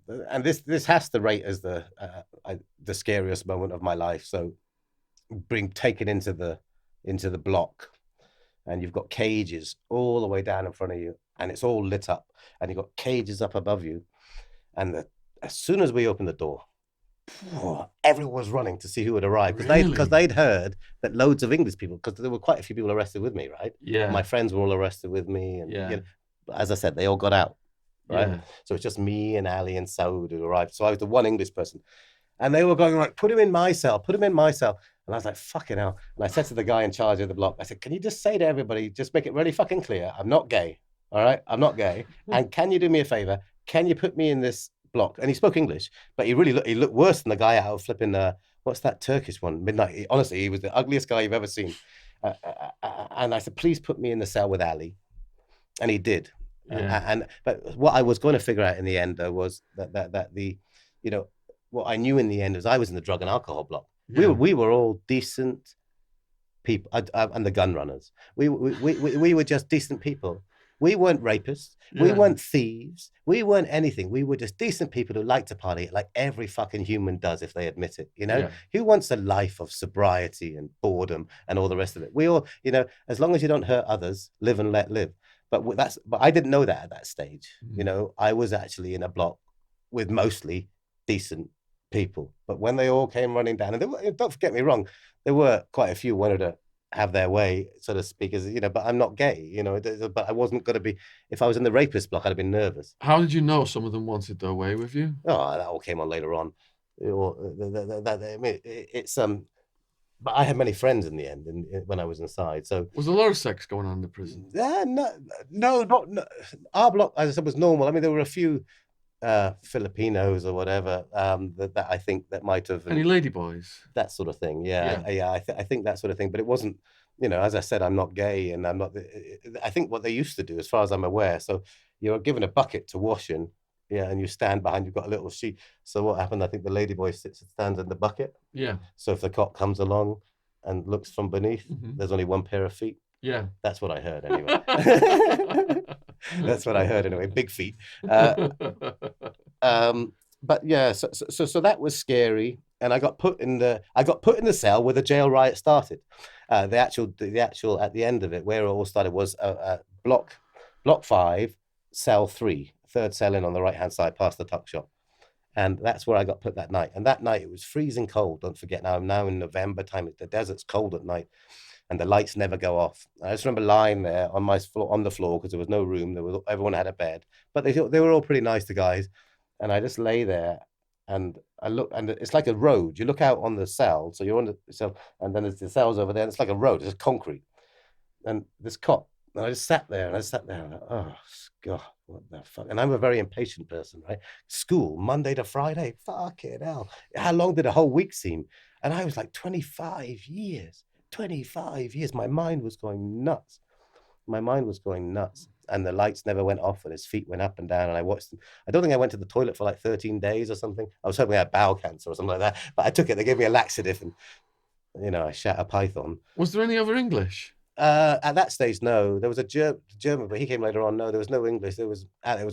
and this has to rate as the scariest moment of my life. So taken into the block, and you've got cages all the way down in front of you, and it's all lit up, and you've got cages up above you, and as soon as we opened the door, everyone was running to see who had arrived because Really? they'd heard that loads of English people, because there were quite a few people arrested with me, right? Yeah. My friends were all arrested with me, and Yeah. as I said, they all got out, right? Yeah. So it's just me and Ali and Saud who arrived. So I was the one English person, and they were going like, "Put him in my cell, put him in my cell." And I was like, "Fucking hell!" And I said to the guy in charge of the block, I said, "Can you just say to everybody, just make it really fucking clear, I'm not gay, all right? I'm not gay, and can you do me a favor? Can you put me in this block?" And he spoke English, but he looked worse than the guy out of flipping what's that Turkish one, Midnight. Honestly, he was the ugliest guy you've ever seen. And I said, "Please put me in the cell with Ali," and he did. Yeah. But what I was going to figure out in the end was that the, what I knew in the end was I was in the drug and alcohol block. Yeah. We were all decent people, and the gun runners. We were just decent people. We weren't rapists. We weren't thieves. We weren't anything. We were just decent people who like to party like every fucking human does if they admit it. Yeah. Who wants a life of sobriety and boredom and all the rest of it? We all, as long as you don't hurt others, live and let live. But I didn't know that at that stage. I was actually in a block with mostly decent people. But when they all came running down, and don't forget me wrong, there were quite a few wanted to have their way, so to speak, but I'm not gay, but I wasn't going to be. If I was in the rapist block, I'd have been nervous. How did you know some of them wanted their way with you? Oh, that all came on later on. But I had many friends in the end, when I was inside. So was there a lot of sex going on in the prison? No. Our block, as I said, was normal. I mean, there were a few Filipinos or whatever that I think that might have Any ladyboys? That sort of thing. I think that sort of thing. But it wasn't, as I said, I'm not gay, and I'm not. I think what they used to do, as far as I'm aware, so you're given a bucket to wash in, and you stand behind. You've got a little sheet. So what happened? I think the ladyboy stands in the bucket. Yeah. So if the cop comes along and looks from beneath, there's only one pair of feet. Yeah. That's what I heard anyway. That's what I heard anyway. Big feet. But yeah, so that was scary, and I got put in the cell where the jail riot started. The actual at the end of it, where it all started, was block 5, cell 3, third cell in on the right hand side, past the tuck shop, and that's where I got put that night. And that night it was freezing cold. Don't forget, now I'm now in November time. The desert's cold at night, and the lights never go off. I just remember lying there on the floor because there was no room. Everyone had a bed, but they were all pretty nice, the guys. And I just lay there, and I look, and it's like a road. You look out on the cell, so you're on the cell, and then there's the cells over there, and it's like a road. It's concrete, and this cop. And I just sat there, and like, oh God, what the fuck? And I'm a very impatient person, right? School, Monday to Friday, fucking hell. How long did a whole week seem? And I was like 25 years. 25 years. My mind was going nuts. And the lights never went off, and his feet went up and down, and I watched them. I don't think I went to the toilet for like 13 days or something. I was hoping I had bowel cancer or something like that, but I took it. They gave me a laxative, and I shat a python. Was there any other English? At that stage, no. There was a German, but he came later on. No, there was no English. It was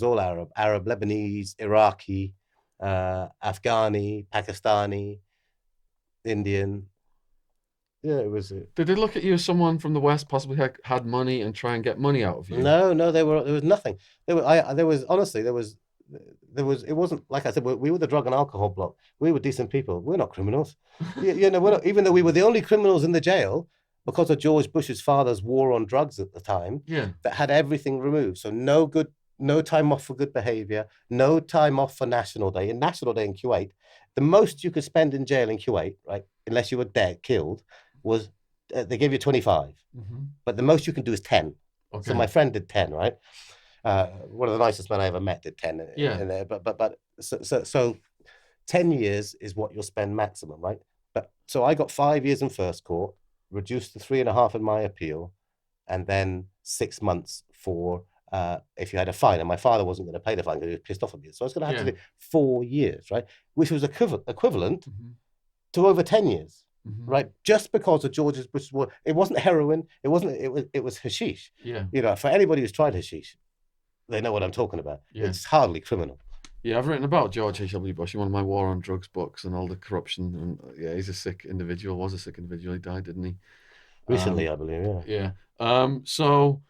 all Arab, Lebanese, Iraqi, Afghani, Pakistani, Indian. Yeah, it was. Did they look at you as someone from the West, possibly had money, and try and get money out of you? No, there was nothing. There was honestly, there was. It wasn't like I said. We were the drug and alcohol block. We were decent people. We're not criminals. We're not, even though we were the only criminals in the jail because of George Bush's father's war on drugs at the time. Yeah. That had everything removed. So no time off for good behavior, no time off for National Day. In National Day in Kuwait, the most you could spend in jail in Kuwait, right, unless you were killed, was they gave you 25, but the most you can do is 10. Okay. So my friend did 10, right? One of the nicest men I ever met did 10. Yeah. In there, but so 10 years is what you'll spend maximum, right? But so I got 5 years in first court, reduced to 3.5 in my appeal, and then 6 months for if you had a fine. And my father wasn't going to pay the fine because he was pissed off at me, so I was going to have to do 4 years, right? Which was equivalent to over 10 years. Right, just because of George's Bush's war, it wasn't heroin. It was hashish. Yeah. For anybody who's tried hashish, they know what I'm talking about. Yeah. It's hardly criminal. Yeah, I've written about George H.W. Bush in one of my war on drugs books and all the corruption. And yeah, he's a sick individual. Was a sick individual. He died, didn't he? Recently, Um, I believe. Yeah. yeah. So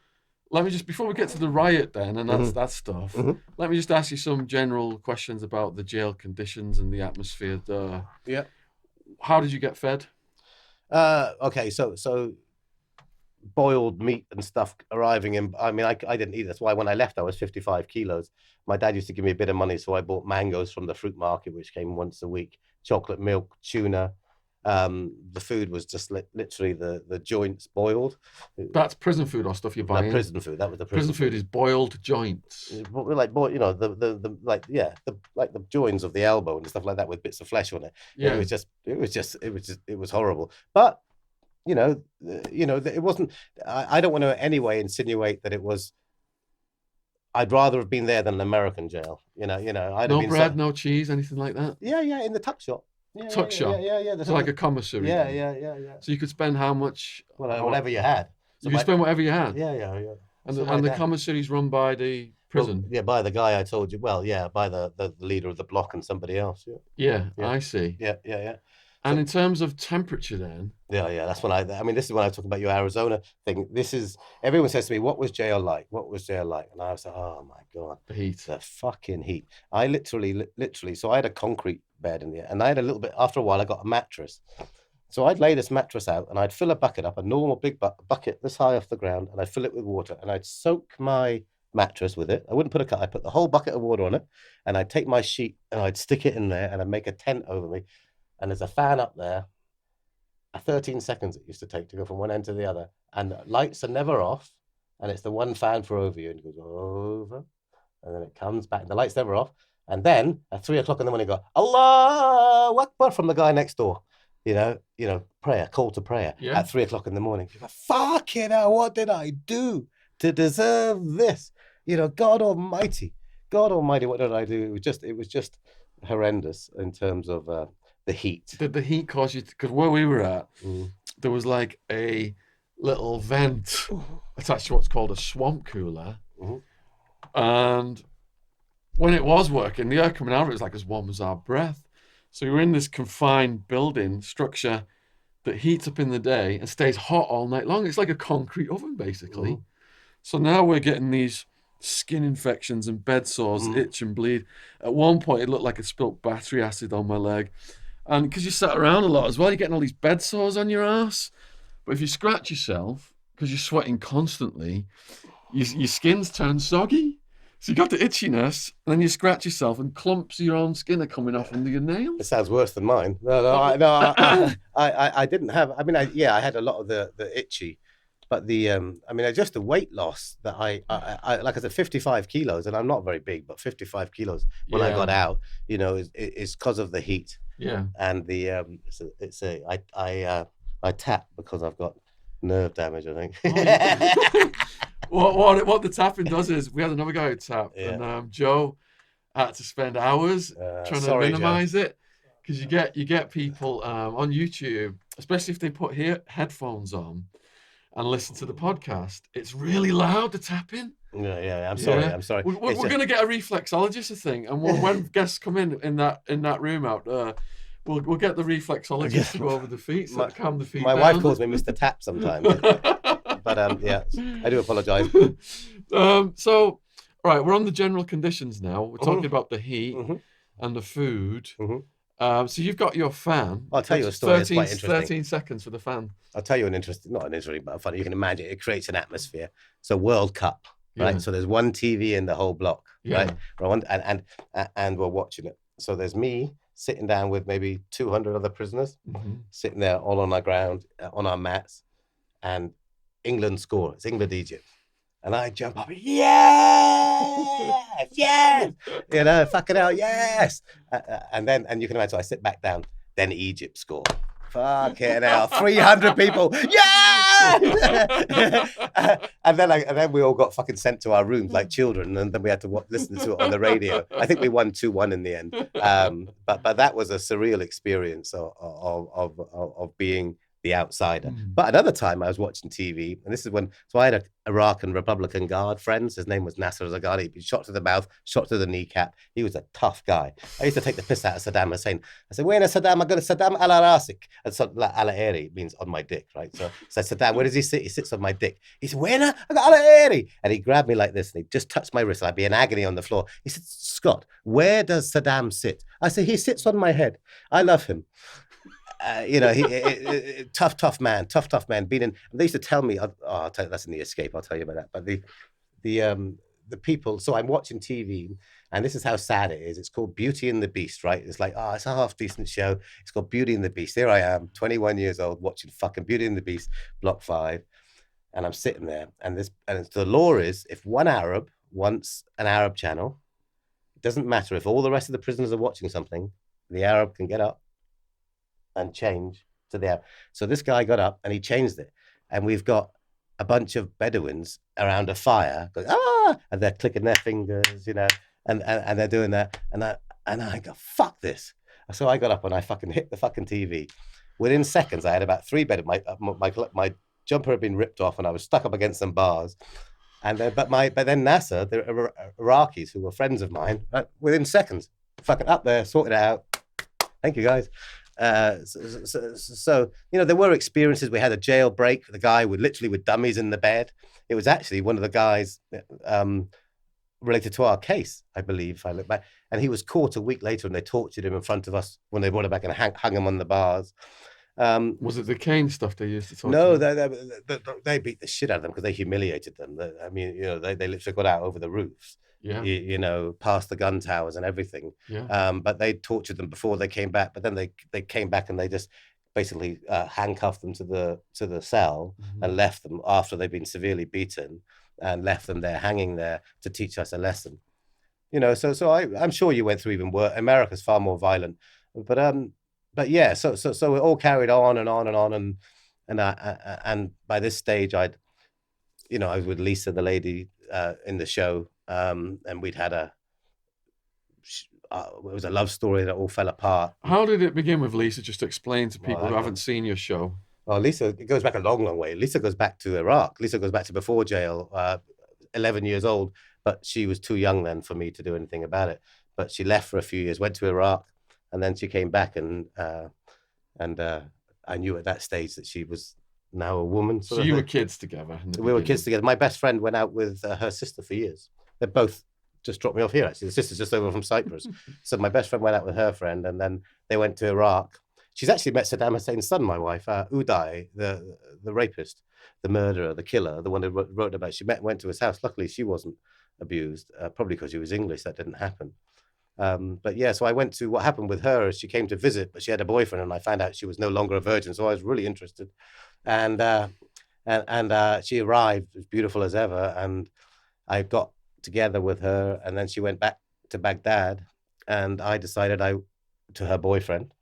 let me just before we get to the riot then, and that's Hmm. that stuff. Hmm. Let me just ask you some general questions about the jail conditions and the atmosphere there. Yeah. How did you get fed? Okay. So boiled meat and stuff arriving in. I mean, I didn't eat. That's why when I left, I was 55 kilos. My dad used to give me a bit of money, so I bought mangoes from the fruit market, which came once a week, chocolate milk, tuna. The food was just literally the joints boiled. That's prison food or stuff you're No, buying. prison food. That was the Prison prison food food. is boiled joints. Like boy, the like yeah, the like the joins of the elbow and stuff like that with bits of flesh on it. It Yeah. was just it was horrible. But it wasn't. I don't want to in any way insinuate that it was. I'd rather have been there than an American jail. I'd have No been bread, no cheese, anything like that. yeah, in the tuck shop. Tuck shop. The So like a commissary yeah, then. yeah. So you could spend how much? Whatever you had. You So could spend whatever you had. yeah. And So the, my and the dad, commissary is run by the well, prison. yeah, by the guy I told you. Well, yeah, by the leader of the block and somebody else. Yeah, Yeah, yeah, I see. yeah. And So in terms of temperature then, yeah. That's when I mean, this is when I was talking about your Arizona thing. This is everyone says to me, "What was jail like? What was jail like?" And I was like, "Oh my god, the heat. the fucking heat!" I literally. So I had a concrete bed in there, and I had a little bit. After a while, I got a mattress. So I'd lay this mattress out, and I'd fill a bucket up, a normal big bucket this high off the ground, and I'd fill it with water, and I'd soak my mattress with it. I wouldn't put a cut. I'd put the whole bucket of water on it, and I'd take my sheet and I'd stick it in there, and I'd make a tent over me, and there's a fan up there. 13 seconds it used to take to go from one end to the other, and the lights are never off, and it's the one fan for over you, and it goes over, and then it comes back. The lights never off, and then at 3 o'clock in the morning, you go Allah Akbar from the guy next door. Prayer, call to prayer Yeah. at 3 o'clock in the morning. You go, fucking hell, what did I do to deserve this? God Almighty, what did I do? It was just horrendous in terms of the heat. Did the heat cause you? Because where we were at, Mm. there was like a little vent attached to what's called a swamp cooler, Mhm. and when it was working, the air coming out of it was like as warm as our breath. So you're in this confined building structure that heats up in the day and stays hot all night long. It's like a concrete oven, basically. Mhm. So now we're getting these skin infections and bed sores, itch and bleed. At one point, it looked like it spilt battery acid on my leg. And because you sat around a lot as well, you're getting all these bed sores on your ass. But if you scratch yourself, because you're sweating constantly, your skin's turned soggy. So you got the itchiness, and then you scratch yourself, and clumps of your own skin are coming off under your It nails. sounds worse than mine. I didn't have. I mean, I had a lot of the itchy, but just the weight loss that I like I said, 55 kilos, and I'm not very big, but 55 kilos when I got Yeah, out, is because of the heat yeah. and I tap because I've got nerve damage, I think. Oh, what the tapping does is we had another guy who tapped, Yeah. and Joe had to spend hours trying to Sorry, Joe. minimize it because you get people on YouTube, especially if they put headphones on and listen to the podcast. It's really loud, the tapping. Yeah. I'm Yeah. sorry. I'm sorry. We're going to get a reflexologist, I think, and when guests come in that room out there, we'll get the reflexologist to go over the feet, so calm the feet My down. wife calls me Mr. Tap sometimes, but yeah, I do apologize. So, all right, we're on the general conditions now. We're talking about the heat Mhm. and the food. Mhm. So you've got your fan. I'll tell you a story that's quite interesting. 13 seconds for the fan. I'll tell you not an interesting, but funny. You can imagine it creates an atmosphere. It's a World Cup, right? Yeah. So there's one TV in the whole block, Yeah. right? And we're watching it. So there's me sitting down with maybe 200 other prisoners, sitting there all on our ground, on our mats, and England score. It's England-Egypt. And I jump up, yes, fucking hell, yes. And you can imagine, so I sit back down, then Egypt score. Fucking hell, 300 people, yeah! and then we all got fucking sent to our rooms like children, and then we had to listen to it on the radio. I think we won 2-1 in the end. But that was a surreal experience of being the outsider. Mm. But another time I was watching TV, and this is when, so I had a Iraq and Republican Guard friends. His name was Nasser Zaghari. He'd been shot to the mouth, shot to the kneecap. He was a tough guy. I used to take the piss out of Saddam Hussein. I said, "Where is Saddam? I got a Saddam ala rasik." And so ala eri means on my dick, right? So I said, "Saddam, where does he sit?" He sits on my dick. He said, "Where? I got ala eri." And he grabbed me like this, and he just touched my wrist. And I'd be in agony on the floor. He said, "Scott, where does Saddam sit?" I said, "He sits on my head. I love him." Tough man. Been in. They used to tell me, I'll tell you, that's in the escape. I'll tell you about that. But the people. So I'm watching TV, and this is how sad it is. It's called Beauty and the Beast, right? It's like, it's a half decent show. It's called Beauty and the Beast. Here I am, 21 years old, watching fucking Beauty and the Beast, Block 5, and I'm sitting there, and the law is, if one Arab wants an Arab channel, it doesn't matter if all the rest of the prisoners are watching something, the Arab can get up and change to the Arab. So this guy got up and he changed it, and we've got a bunch of Bedouins around a fire going, and they're clicking their fingers, and they're doing that, and I go, fuck this. So I got up and I fucking hit the fucking TV. Within seconds, I had about 3 Bedouins. My jumper had been ripped off, and I was stuck up against some bars. And but then Nasser, the Iraqis who were friends of mine, within seconds, fucking up there, sorted it out. Thank you, guys. So there were experiences. We had a jailbreak. The guy with dummies in the bed. It was actually one of the guys related to our case, I believe, if I look back. And he was caught a week later, and they tortured him in front of us when they brought him back and hung him on the bars. Was it the cane stuff they used to talk No, about? they beat the shit out of them because they humiliated them. I mean, they literally got out over the roofs. Yeah. Past the gun towers and everything. Yeah. But they tortured them before they came back. But then they came back and they just basically handcuffed them to the cell and left them after they've been severely beaten, and left them there hanging there to teach us a lesson. So I'm sure you went through even worse. America's far more violent, but yeah. So it all carried on and on and on, and by this stage I was with Lisa, the lady in the show. And we'd had it was a love story that all fell apart. How did it begin with Lisa? Just to explain to people who haven't seen your show. Oh, Lisa, it goes back a long, long way. Lisa goes back to Iraq. Lisa goes back to before jail, 11 years old, but she was too young then for me to do anything about it. But she left for a few years, went to Iraq, and then she came back, and I knew at that stage that she was now a woman. So you were kids together? We were kids together. My best friend went out with her sister for years. They both just dropped me off here, actually. The sister's just over from Cyprus. So my best friend went out with her friend, and then they went to Iraq. She's actually met Saddam Hussein's son, my wife, Uday, the rapist, the murderer, the killer, the one who wrote about it. She went to his house. Luckily, she wasn't abused, probably because she was English. That didn't happen. But yeah, so I went to, what happened with her is she came to visit, but she had a boyfriend, and I found out she was no longer a virgin. So I was really interested. And she arrived as beautiful as ever. And I got together with her, and then she went back to Baghdad, and I decided to her boyfriend,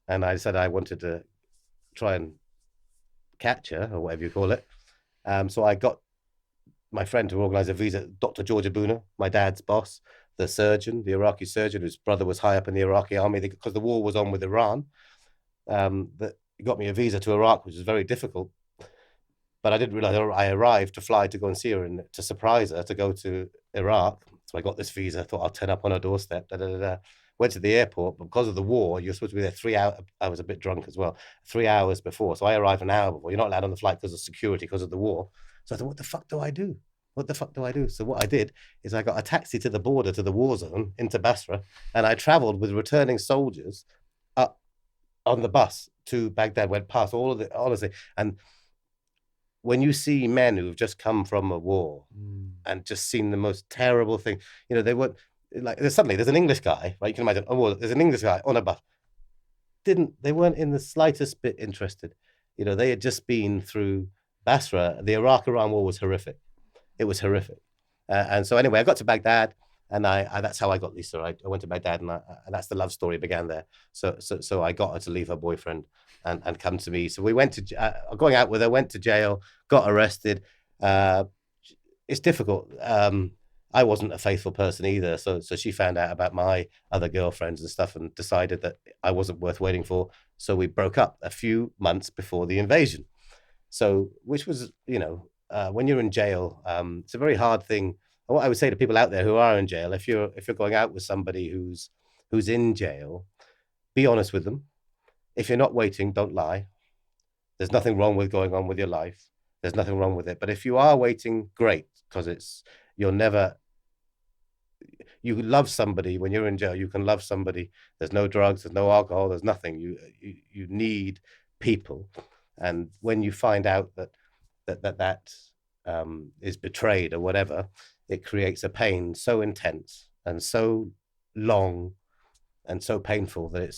and I said I wanted to try and catch her, or whatever you call it. So I got my friend to organize a visa, Dr. George Abuna, my dad's boss, the surgeon, the Iraqi surgeon, whose brother was high up in the Iraqi army because the war was on with Iran. That got me a visa to Iraq, which was very difficult. But I didn't realize I arrived to fly to go and see her and to surprise her to go to Iraq. So I got this visa, thought I'll turn up on her doorstep. Went to the airport, but because of the war, you're supposed to be there 3 hours. I was a bit drunk as well, 3 hours before. So I arrived an hour before. You're not allowed on the flight because of security, because of the war. So I thought, what the fuck do I do? What the fuck do I do? So what I did is I got a taxi to the border, to the war zone, into Basra, and I traveled with returning soldiers up on the bus to Baghdad, went past all of it, honestly. And when you see men who've just come from a war and just seen the most terrible thing, they weren't like, there's an English guy, right? You can imagine, there's an English guy on a bus. They weren't in the slightest bit interested. They had just been through Basra. The Iraq-Iran war was horrific. It was horrific. And so anyway, I got to Baghdad, and I that's how I got Lisa. I went to Baghdad, and that's the love story began there. So I got her to leave her boyfriend and come to me. So we went to going out with her, went to jail, got arrested. It's difficult. I wasn't a faithful person either. So she found out about my other girlfriends and stuff and decided that I wasn't worth waiting for. So we broke up a few months before the invasion. So, which was, when you're in jail, it's a very hard thing. What I would say to people out there who are in jail, if you're going out with somebody who's in jail, be honest with them. If you're not waiting, don't lie. There's nothing wrong with going on with your life. There's nothing wrong with it. But if you are waiting, great, because you'll never. You love somebody when you're in jail. You can love somebody. There's no drugs. There's no alcohol. There's nothing. You need people, and when you find out that is betrayed or whatever, it creates a pain so intense and so long and so painful that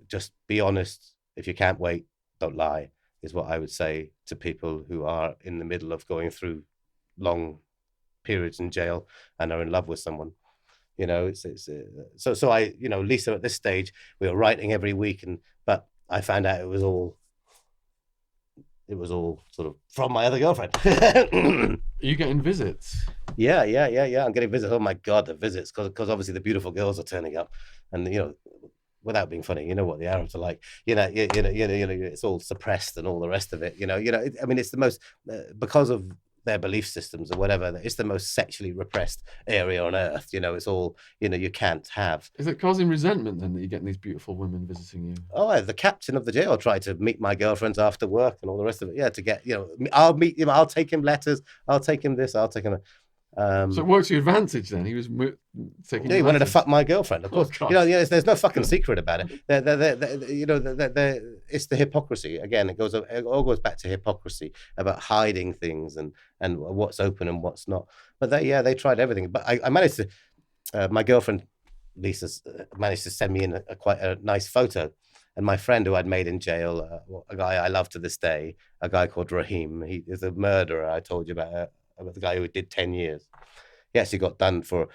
just be honest. If you can't wait, don't lie, is what I would say to people who are in the middle of going through long periods in jail and are in love with someone. So I, Lisa, at this stage, we were writing every week, but I found out it was all sort of from my other girlfriend. Are you getting visits? Yeah. I'm getting visits. Oh my God, the visits, because obviously the beautiful girls are turning up, and without being funny, you know what the Arabs are like. It's all suppressed and all the rest of it. It's the most because of their belief systems or whatever. It's the most sexually repressed area on earth. It's all you can't have. Is it causing resentment then that you're getting these beautiful women visiting you? Oh, the captain of the jail tried to meet my girlfriends after work and all the rest of it. Yeah, to get I'll meet him. I'll take him letters. I'll take him this. I'll take him. So it works to your advantage then. He was taking. Yeah, he wanted to fuck my girlfriend, of course. Oh, There's no fucking secret about it. It's the hypocrisy again. It all goes back to hypocrisy about hiding things and what's open and what's not. But they tried everything. But I managed to. My girlfriend Lisa managed to send me in quite a nice photo. And my friend who I'd made in jail, a guy I love to this day, a guy called Rahim. He is a murderer. I told you about the guy who did 10 years. He actually got done for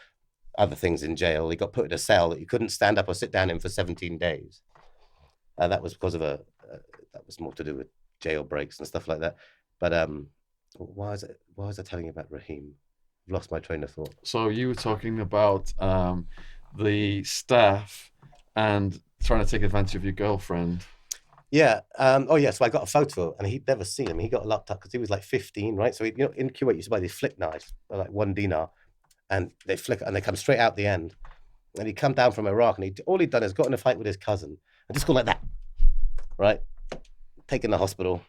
other things in jail. He got put in a cell that you couldn't stand up or sit down in for 17 days. That was because of that was more to do with jail breaks and stuff like that. But why was I telling you about Rahim? I've lost my train of thought. So you were talking about the staff and trying to take advantage of your girlfriend. Yeah. So I got a photo, and he'd never seen him. He got locked up because he was like 15, right? So in Kuwait, you used to buy these flick knives, like 1 dinar, and they flick and they come straight out the end. And he'd come down from Iraq, and all he'd done is got in a fight with his cousin, and just gone like that, right? Taken to the hospital,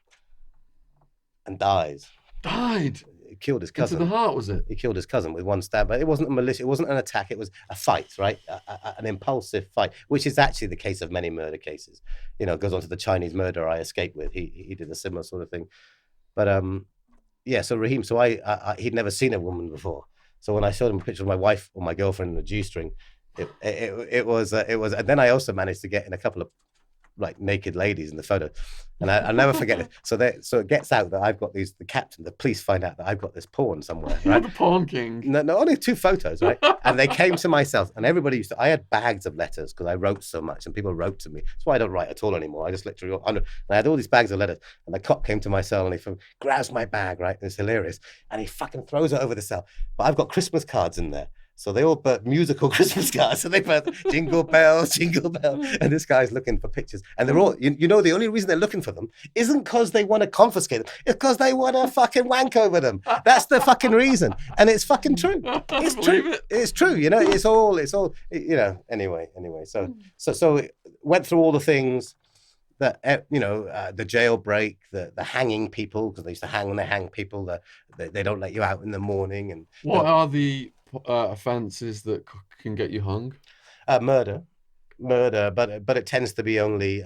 and died. He killed his cousin. Into the heart, was it? He killed his cousin with one stab, but it wasn't a militia. It wasn't an attack. It was a fight, right? An impulsive fight, which is actually the case of many murder cases. It goes on to the Chinese murderer I escaped with. He did a similar sort of thing. But so Rahim, he'd never seen a woman before. So when I showed him a picture of my wife or my girlfriend in a G-string, it was. And then I also managed to get in a couple of like naked ladies in the photo, and I'll never forget it. So it gets out that I've got the captain, the police find out that I've got this porn somewhere. Right? You're the porn king. No, only 2 photos, right? And they came to my cell, and everybody I had bags of letters because I wrote so much, and people wrote to me. That's why I don't write at all anymore. I just literally, and I had all these bags of letters, and the cop came to my cell, and he grabs my bag, right? And it's hilarious, and he fucking throws it over the cell. But I've got Christmas cards in there. So they all put musical Christmas cards. So they put jingle bells, jingle bells. And this guy's looking for pictures. And they're all, the only reason they're looking for them isn't because they want to confiscate them. It's because they want to fucking wank over them. That's the fucking reason. And it's fucking true. It's true. It's true. It's all, anyway. So it went through all the things that, the jailbreak, the hanging people, because they used to hang when they hang people, they don't let you out in the morning. And what are the offences that can get you hung? Murder, but it tends to be only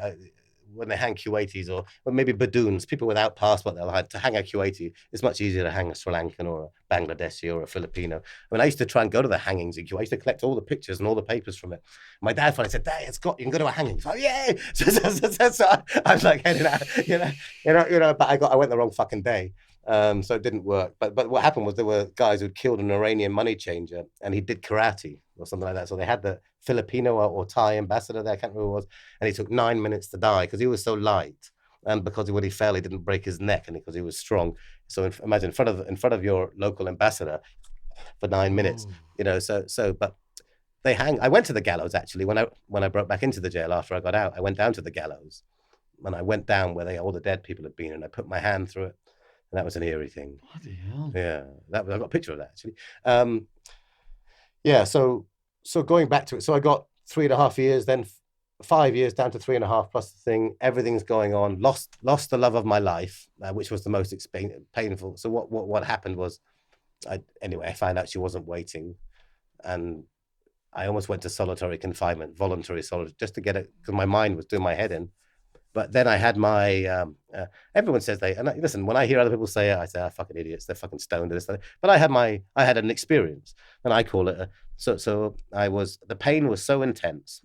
when they hang Kuwaitis or maybe Badoons, people without passport. They'll have to hang a Kuwaiti. It's much easier to hang a Sri Lankan or a Bangladeshi or a Filipino. I used to try and go to the hangings in Kuwait. I used to collect all the pictures and all the papers from it. My dad finally said, "Dad, you can go to a hanging." So, yay! So I was like heading out, but I went the wrong fucking day. So it didn't work. But what happened was there were guys who'd killed an Iranian money changer, and he did karate or something like that. So they had the Filipino or Thai ambassador there, I can't remember who it was, and he took 9 minutes to die because he was so light, and because when he fell, he didn't break his neck, and because he was strong. So imagine in front of your local ambassador, for 9 minutes. Oh, But I went to the gallows actually when I broke back into the jail after I got out. I went down to the gallows, and I went down where all the dead people had been, and I put my hand through it, and that was an eerie thing. bloody hell. Yeah, I've got a picture of that actually. Yeah, so going back to it, so I got 3.5 years, then 5 years down to 3.5 plus the thing. Everything's going on. Lost the love of my life, which was the most painful. So what happened was, I found out she wasn't waiting, and I almost went to solitary confinement, voluntary solitary, just to get it, because my mind was doing my head in. But then I had my, everyone says listen, when I hear other people say it, I say, fucking idiots, they're fucking stoned to this. But I had an experience, and I call it, the pain was so intense,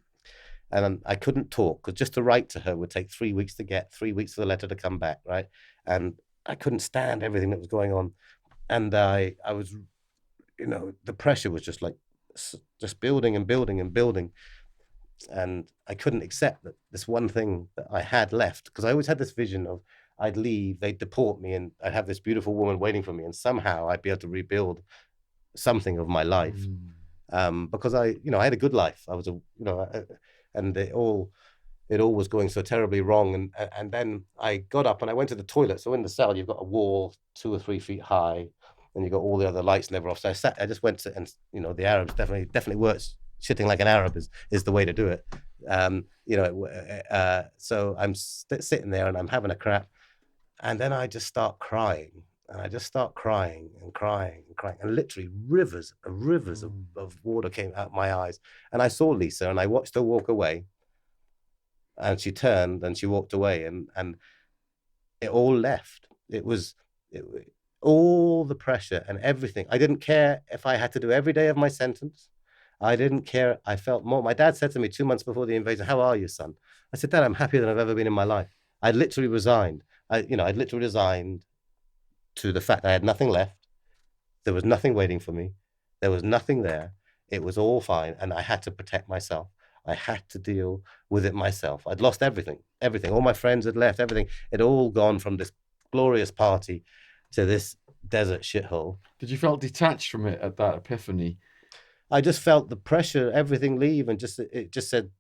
and I couldn't talk, because just to write to her would take 3 weeks to get, 3 weeks for the letter to come back, right? And I couldn't stand everything that was going on. And I was, the pressure was just building and building and building. And I couldn't accept that this one thing that I had left, because I always had this vision of I'd leave, they'd deport me, and I'd have this beautiful woman waiting for me, and somehow I'd be able to rebuild something of my life. Because I had a good life. I was and it all was going so terribly wrong. And then I got up and I went to the toilet. So in the cell, you've got a wall 2 or 3 feet high, and you've got all the other lights never off. So I just went to, and the Arabs definitely works. Shitting like an Arab is the way to do it. So I'm sitting there and I'm having a crap, and then I just start crying, and I just start crying and crying and crying, and literally rivers of water came out my eyes. And I saw Lisa, and I watched her walk away, and she turned and she walked away, and it all left. It all the pressure and everything. I didn't care if I had to do every day of my sentence. I didn't care. I felt more. My dad said to me 2 months before the invasion, "How are you, son?" I said, "Dad, I'm happier than I've ever been in my life." I'd literally resigned. I'd literally resigned to the fact I had nothing left. There was nothing waiting for me. There was nothing there. It was all fine, and I had to protect myself. I had to deal with it myself. I'd lost everything. All my friends had left. Everything. It all gone from this glorious party to this desert shithole. Did you feel detached from it at that epiphany? I just felt the pressure, everything leave, and it just said,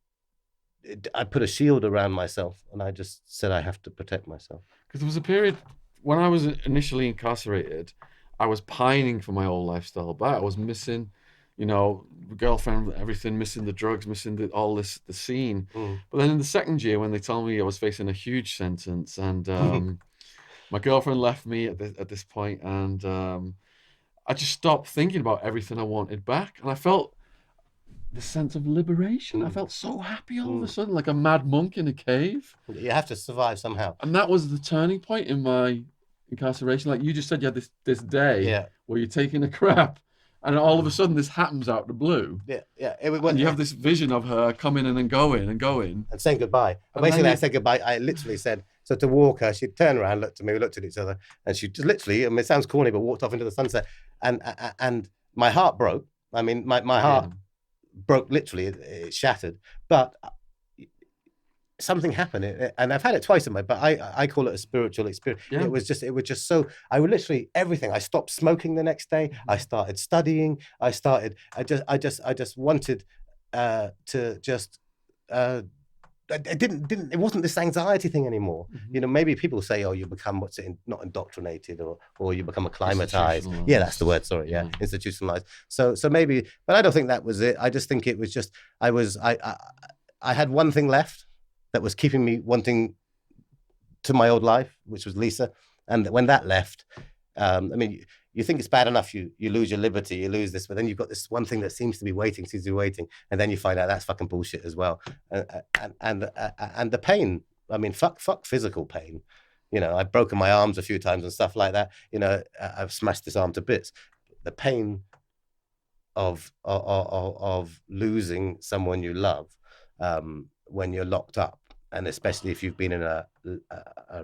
I put a shield around myself, and I just said I have to protect myself. Because there was a period when I was initially incarcerated, I was pining for my old lifestyle back. I was missing, girlfriend, everything, missing the drugs, missing the scene. But then in the second year, when they told me I was facing a huge sentence, and my girlfriend left me at this point, and I just stopped thinking about everything I wanted back, and I felt the sense of liberation. I felt so happy all of a sudden, like a mad monk in a cave. You have to survive somehow. And that was the turning point in my incarceration. Like you just said, you had this day where you're taking a crap, and all of a sudden this happens out of the blue. Yeah. And you have this vision of her coming in and going and saying goodbye. And basically, I said goodbye. I literally said, so to walk her, she'd turn around, looked at me, we looked at each other, and she just literally, it sounds corny, but walked off into the sunset. And my heart broke. I mean, my heart broke literally, it shattered. But something happened, and I've had it twice in but I call it a spiritual experience. Yeah. It was just so, I would literally everything. I stopped smoking the next day. I started studying. I just wanted to just. It wasn't this anxiety thing anymore. Maybe people say, "Oh, you become not indoctrinated, or you become acclimatized." Yeah, that's the word. Sorry, institutionalized. So maybe, but I don't think that was it. I just think it was just I had one thing left that was keeping me wanting to my old life, which was Lisa, and when that left, you think it's bad enough you lose your liberty, you lose this, but then you've got this one thing that seems to be waiting, and then you find out that's fucking bullshit as well. And the pain, fuck physical pain. I've broken my arms a few times and stuff like that. I've smashed this arm to bits. The pain of losing someone you love when you're locked up, and especially if you've been in a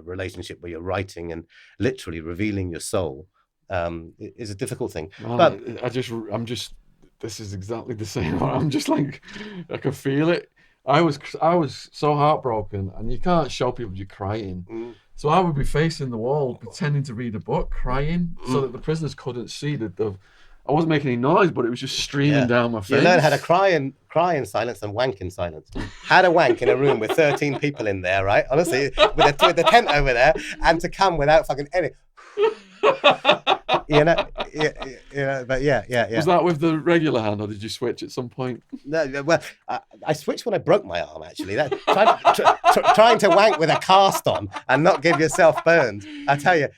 relationship where you're writing and literally revealing your soul, is a difficult thing. Man, but this is exactly the same. I'm just like, I can feel it. I was so heartbroken, and you can't show people you're crying. So I would be facing the wall, pretending to read a book, crying, so that the prisoners couldn't see that I wasn't making any noise, but it was just streaming Yeah. down my You learn how to face. cry in silence and wank in silence. How to wank in a room with 13 people in there, right? Honestly, with the tent over there, and to come without fucking any, you know, but yeah. Was that with the regular hand, or did you switch at some point? No, well, I switched when I broke my arm. Actually, trying to wank with a cast on and not give yourself burns. I tell you,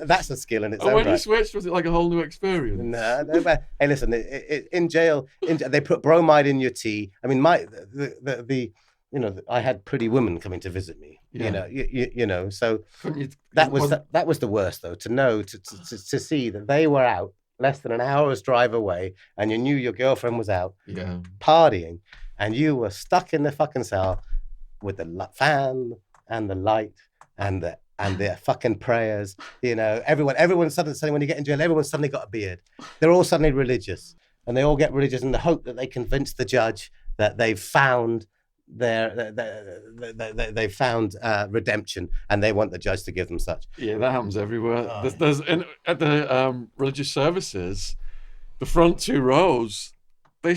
that's a skill in its And own when you right. switched, was it like a whole new experience? No, but, hey, listen. In jail, they put bromide in your tea. I mean, I had pretty women coming to visit me. Yeah. So Couldn't you? that was the worst, though. To know to see that they were out less than an hour's drive away, and you knew your girlfriend was out Yeah. partying, and you were stuck in the fucking cell with the fan and the light and the fucking prayers. Everyone suddenly when you get in jail, everyone suddenly got a beard. They're all suddenly religious, and they all get religious in the hope that they convince the judge that they've found they found redemption, and they want the judge to give them such. Yeah, that happens everywhere. There's at the religious services, the front two rows, they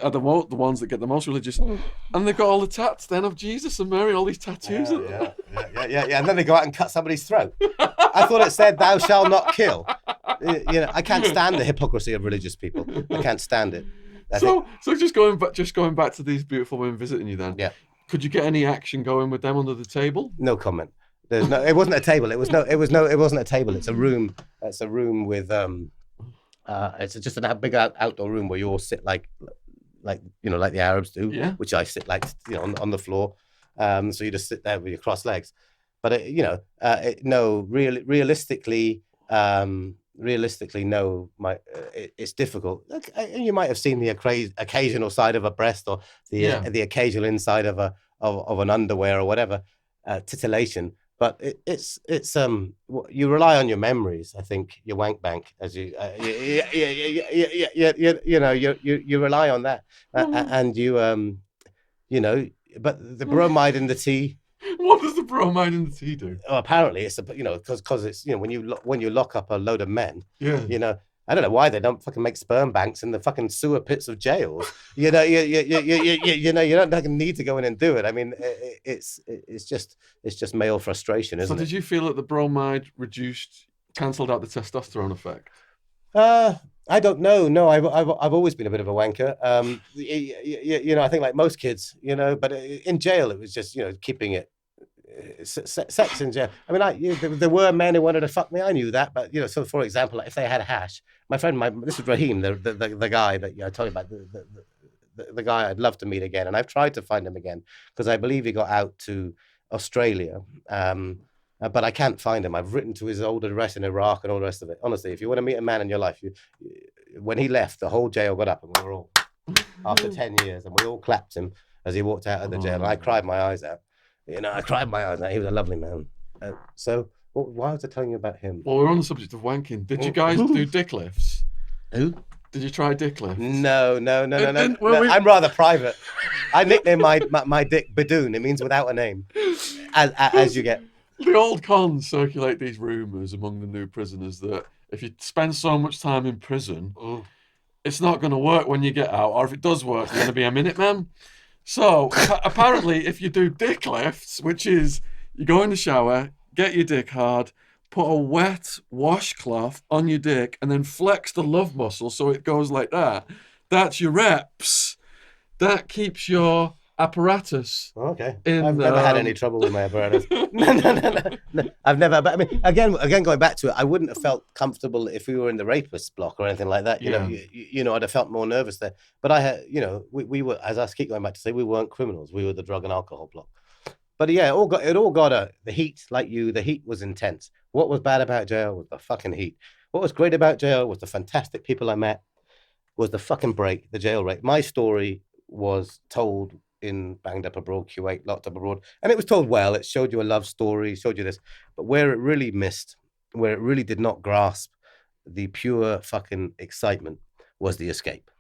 are the ones that get the most religious, and they've got all the tats then of Jesus and Mary, all these tattoos. Yeah. And then they go out and cut somebody's throat. I thought it said, "Thou shalt not kill." I can't stand the hypocrisy of religious people. I can't stand it. So just going back to these beautiful women visiting you then. Yeah. Could you get any action going with them under the table? No comment. It wasn't a table. It wasn't a table. It's a room. It's a room with it's just a big outdoor room where you all sit like the Arabs do. Yeah. Which I sit on the floor. So you just sit there with your crossed legs. But realistically, no. It's difficult. You might have seen the occasional side of a breast, or the occasional inside of an underwear or whatever, titillation. But it's you rely on your memories. I think your wank bank, as you rely on that, and but the bromide in the tea. What does the bromide in the tea do? Oh, apparently it's because it's when you lock up a load of men. Yeah. I don't know why they don't fucking make sperm banks in the fucking sewer pits of jails. You don't need to go in and do it. I mean, it's just male frustration, isn't it? So did you feel that the bromide cancelled out the testosterone effect? I don't know. No, I've always been a bit of a wanker. I think like most kids, but in jail it was just keeping it. Sex in jail. I mean, there were men who wanted to fuck me. I knew that, but so for example, like if they had a hash, this is Raheem, the guy that I told you about, the guy I'd love to meet again, and I've tried to find him again because I believe he got out to Australia, but I can't find him. I've written to his old address in Iraq and all the rest of it. Honestly, if you want to meet a man in your life, when he left, the whole jail got up, and we were all after 10 years, and we all clapped him as he walked out of the jail, and I cried my eyes out. I cried my eyes out. He was a lovely man. Why was I telling you about him? Well, we're on the subject of wanking. Did you guys do dick lifts? Who? Did you try dick lifts? No. I'm rather private. I nicknamed my dick Badoon. It means without a name, as you get. The old cons circulate these rumours among the new prisoners that if you spend so much time in prison, it's not going to work when you get out, or if it does work, you're going to be a Minuteman. So apparently, if you do dick lifts, which is you go in the shower, get your dick hard, put a wet washcloth on your dick, and then flex the love muscle so it goes like that. That's your reps. That keeps your apparatus. Okay. I've never had any trouble with my apparatus. No. I've never. But I mean, again, going back to it, I wouldn't have felt comfortable if we were in the rapist block or anything like that. I'd have felt more nervous there. But I had, we were, as I keep going back to say, we weren't criminals. We were the drug and alcohol block. But yeah, it all got the heat. Like the heat was intense. What was bad about jail was the fucking heat. What was great about jail was the fantastic people I met. Was the fucking break, the jail break. My story was told in Banged Up Abroad, Kuwait, Locked Up Abroad. And it was told well. It showed you a love story, showed you this. But where it really missed, where it really did not grasp the pure fucking excitement was the escape.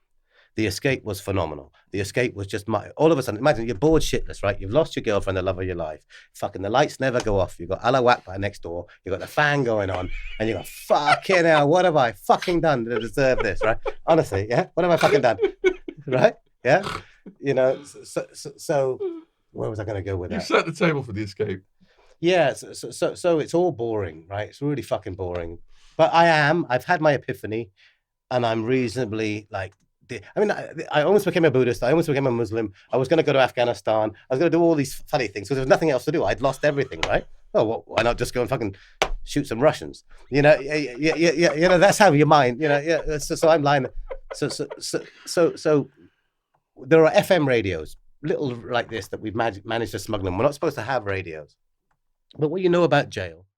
The escape was phenomenal. The escape was just all of a sudden. Imagine you're bored shitless, right? You've lost your girlfriend, the love of your life. Fucking the lights never go off. You've got Allah Akbar next door. You've got the fan going on, and you go, fucking hell, what have I fucking done to deserve this, right? Honestly, yeah, what have I fucking done, right? Yeah, so where was I going to go with that? You set the table for the escape. Yeah, so it's all boring, right? It's really fucking boring. But I've had my epiphany, and I'm reasonably like, I almost became a Buddhist. I almost became a Muslim. I was going to go to Afghanistan. I was going to do all these funny things because there was nothing else to do. I'd lost everything, right? Oh, well, why not just go and fucking shoot some Russians? That's how your mind, yeah. So I'm lying. So there are FM radios, little like this that we've managed to smuggle in. We're not supposed to have radios. But what you know about jail